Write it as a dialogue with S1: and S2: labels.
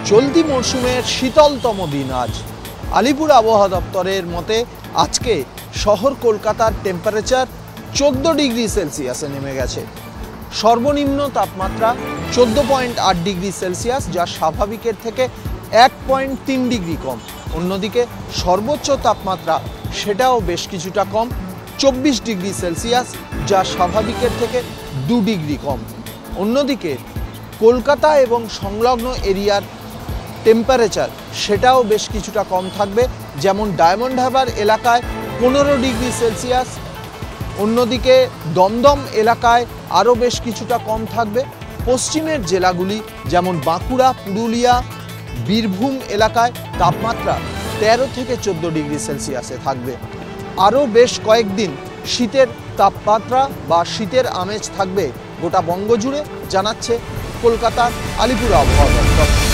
S1: চলতি মরশুমের শীতলতম দিন আজ। আলিপুর আবহাওয়া দপ্তরের মতে আজকে শহর কলকাতার টেম্পারেচার 14 ডিগ্রি সেলসিয়াসে নেমে গেছে। সর্বনিম্ন তাপমাত্রা 14.8 ডিগ্রি সেলসিয়াস, যা স্বাভাবিকের থেকে 1.3 ডিগ্রি কম। অন্যদিকে সর্বোচ্চ তাপমাত্রা সেটাও বেশ কিছুটা কম, 24 ডিগ্রি সেলসিয়াস, যা স্বাভাবিকের থেকে 2 ডিগ্রি কম। অন্যদিকে কলকাতা এবং সংলগ্ন এরিয়ার টেম্পারেচার সেটাও বেশ কিছুটা কম থাকবে, যেমন ডায়মন্ড হারবার এলাকায় 15 ডিগ্রি সেলসিয়াস। অন্যদিকে দমদম এলাকায় আরও বেশ কিছুটা কম থাকবে। পশ্চিমের জেলাগুলি যেমন বাঁকুড়া, পুরুলিয়া, বীরভূম এলাকায় তাপমাত্রা 13 থেকে 14 ডিগ্রি সেলসিয়াসে থাকবে। আরও বেশ কয়েকদিন শীতের তাপমাত্রা বা শীতের আমেজ থাকবে গোটা বঙ্গ জুড়ে, জানাচ্ছে কলকাতার আলিপুর আবহাওয়া দপ্তর।